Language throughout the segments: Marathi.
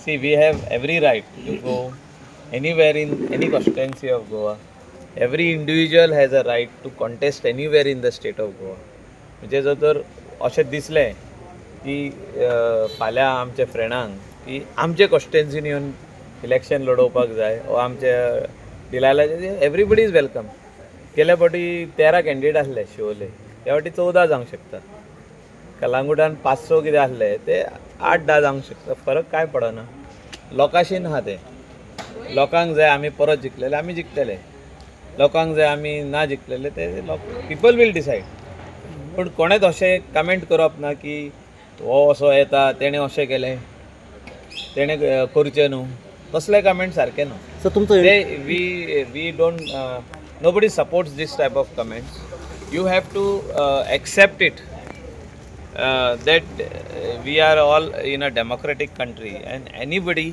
See, we have every right to go anywhere in any constituency of Goa. Every individual has a right to contest anywhere in the state of Goa. म्हणजे जर अशें दिसलें की फाल्यां आमच्या फ्रेंडांक की आमचे कॉन्स्टिट्युएन्सीन येवन इलेक्शन लडोवपाक जाय वा आमच्या डिलायलाचे एवरीबडी इज वेलकम. गेल्या फावटी 13 कॅन्डिडेट आसले शिवोले, ह्या फावटी 14 जावंक शकता. कलांगुटान 500 कितें आसले ते 8-10 जावंक शकता. फरक कांय पडना. लोकांशीन आहा ते. लोकांक जाय आमी परत जिखलेले आमी जिखतले, लोकांक जाय आमी ना जिखलेले ते पीपल वील डिसायड. पूण कोणेच अशें कमेंट करप ना की हो असो येता तेणें अशें केलें तेणें करचें न्हू. तसले कमेंट सारके न्हू. सर तुमचं ते we don't nobody supports this type of comments. You have to accept it that we are all in a democratic country and anybody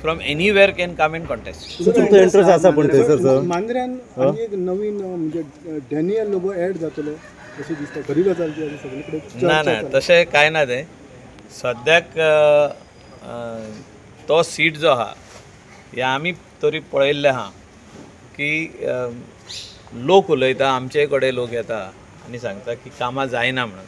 from anywhere can come and contest. तुमचो इंटरेस्ट आसा पूण थंयसर मांद्र्यान आनी एक नवीन म्हणजे डॅनियल लोबो ऍड जातलो अशें दिसता. खरी गजाल ती सगळे कडेन ना ना तशें कांय ना. तें सद्याक तो सीट जो आहा हे आमी तरी पळयल्लें आहा की लोक उलयता, आमचे कडेन लोक येता आनी सांगता की कामां जायना म्हणून.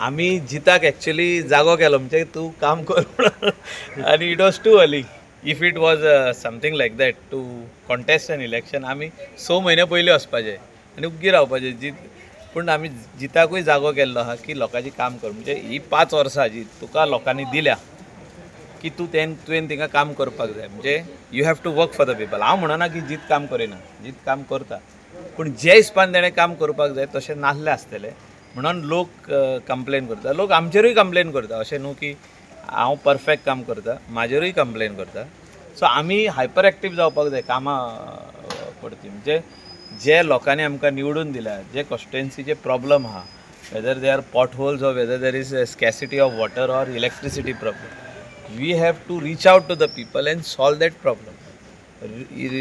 आमी जिताक एक्चुली जागो केलो म्हणजे तूं काम कर म्हणून. आनी it was too early. If it was something like that to contest an election आमी 6 म्हयने पयलीं वचपाचें आनी उग्गी रावपाचें. पूण आमी जिताकूय जागो केल्लो आहा की लोकांची काम कर. म्हणजे ही 5 वर्सां जी तुका लोकांनी दिल्या की तुवें थिंगा काम करपाक जाय. म्हणजे you have to work for the people. हांव म्हणना की जीत काम करिना, जीत काम करता. पूण जे हिसपान तेणें काम करपाक जाय तशें नासलें आसतलें म्हणून लोक कंप्लेन करता. लोक आमचेरूय कंप्लेन करता. अशें न्हू की हांव परफेक्ट काम करता, म्हाजेरूय कंप्लेन करता. सो आमी हायपर एक्टीव जावपाक जाय कामां पडटी. म्हणजे जे लोकांनी आमकां निवडून दिल्या, जे कॉन्स्टिट्युएन्सीचे प्रॉब्लम आहा, whether they are potholes or whether there is scarcity of water or electricity problem, we have to reach out to the people and solve that problem.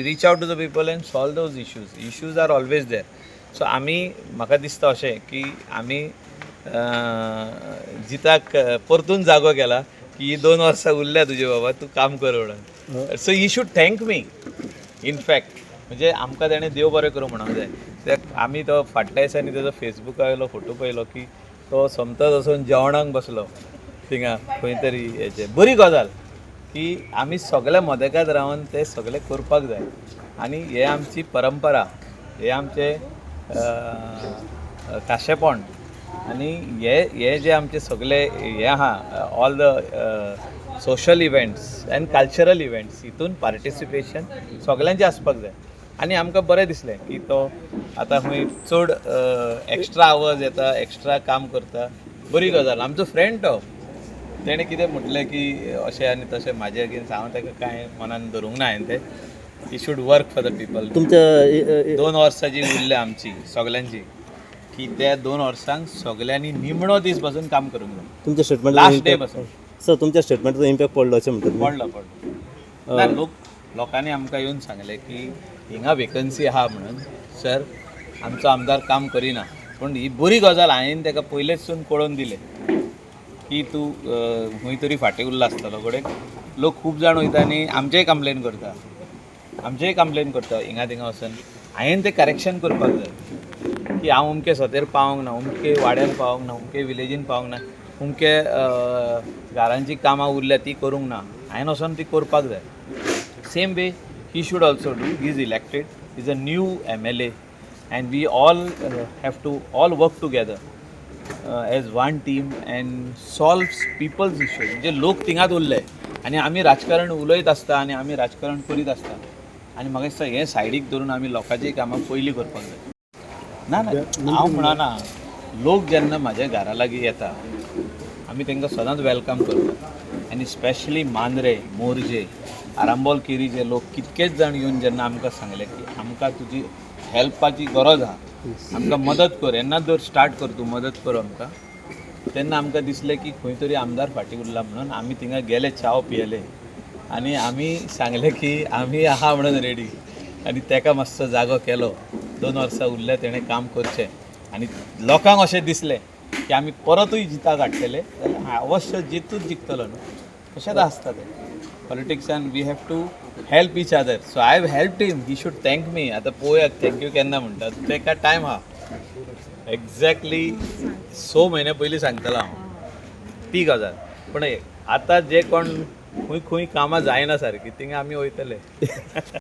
Reach out to the people and solve those issues are always there. So आमी म्हाका दिसता अशें की आमी जिताक परतून जागो केला की ही 2 वर्सां उरल्या तुजे बाबा, तूं काम कर म्हणून. So he should thank me in fact. म्हणजे आमकां ताणें देव बरें करूं म्हणूंक जाय. ते आमी तो फाटल्या दिसांनी तेजो फेसबुकार वयलो फोटो पळयलो की तो समतच वचून जेवणाक बसलो थिंगा खंय तरी हेचे. बरी गजाल की आमी सगळे मदेकात रावन ते सगळे करपाक जाय. आनी हे आमची परंपरा, हे आमचे खाशेपण. आनी हे जे आमचे सगळे हे आहा all the social events end cultural events, हितून पार्टिसिपेशन सगळ्यांचें आसपाक जाय. आनी आमकां बरें दिसलें की तो आतां खंय चड एक्स्ट्रा आवर्स येता, एक्स्ट्रा काम करता. बरी गजाल. आमचो फ्रेंड तो, तेणें कितें म्हटलें की अशें आनी तशें म्हाजें अगेन्स्ट. हांव ताका कांय मनान धरूंक ना हांवें तें. He should work for the people. तुमच्या 2 वर्सां जी उरल्या आमची सगळ्यांची, की त्या 2 वर्सांक सगळ्यांनी निमणो दीस बसून काम करूंक जाय. तुमच्या स्टेटमेंट लास्ट डे बसून. सर तुमच्या स्टेटमेंटाचो इम्पॅक्ट पडलो अशें म्हणटात. पडलो ना. लोकांनी आमकां येवन सांगलें की हिंगा वेकन्सी आहा म्हणून. सर आमचो आमदार काम करिना. पूण ही बरी गजाल. हांवें ताका पयलेचसून कळोवन दिलें की तूं खंय तरी फाटीं उरला आसतलो. कडेन लोक खूब जाण वयता आनी आमचेय कंप्लेन करता हिंगा थिंगा वचून. हांवें तें करेक्शन करपाक जाय की हांव अमके सतेर पावोंक ना, अमके वाड्यार पावोंक ना, अमके विलेजीन पावोंक ना, अमके घरांची कामां उरल्या ती करूंक ना. हांवें वचोन ती करपाक जाय. Same way he should also do. He is elected, is a new MLA and we all have to all work together as one team and solve people's issues. म्हणजे लोक थिंगात उरले आनी आमी राजकारण उलयत आसता आनी आमी राजकारण करीत आसता आनी म्हाका दिसता हें सायडीक धरून आमी लोकांची कामां पयलीं करपाक जाय. ना ना हांव म्हणना. लोक जेन्ना म्हाज्या घरा लागीं येता आमी तांकां सदांच वेलकम करता. आनी स्पेशली मांद्रे, मोरजे, आरांबोल केरीचे लोक कितकेच जाण येवन जेन्ना आमकां सांगले की आमकां तुजी हेल्पाची गरज आहा, आमकां मदत कर, येन्ना जर स्टार्ट कर तूं मदत कर आमकां, तेन्ना आमकां दिसलें की खंय तरी आमदार फाटीं उरला म्हणून आमी थिंगा गेले, चाव पियेले आनी आमी सांगलें की आमी आहा म्हणून रेडी. आनी ताका मातसो जागो केलो. 2 वर्सां उरले, तेणें काम करचें. आनी लोकांक अशें दिसलें की आमी परतूय जिता काडटले जाल्यार अवश्य जितूच जिखतलो न्हू तशेंच आसता तें पॉलिटिक्सान we have to help each other so I have help team he should thank me आतां पळोवया थँक्यू केन्ना म्हणटात तेका टायम आहा एक्झॅक्टली 6 म्हयने पयलीं सांगतलो हांव ती गजाल पूण आतां जे कोण खंय कामां जायना सारकी थिंगा आमी वयतले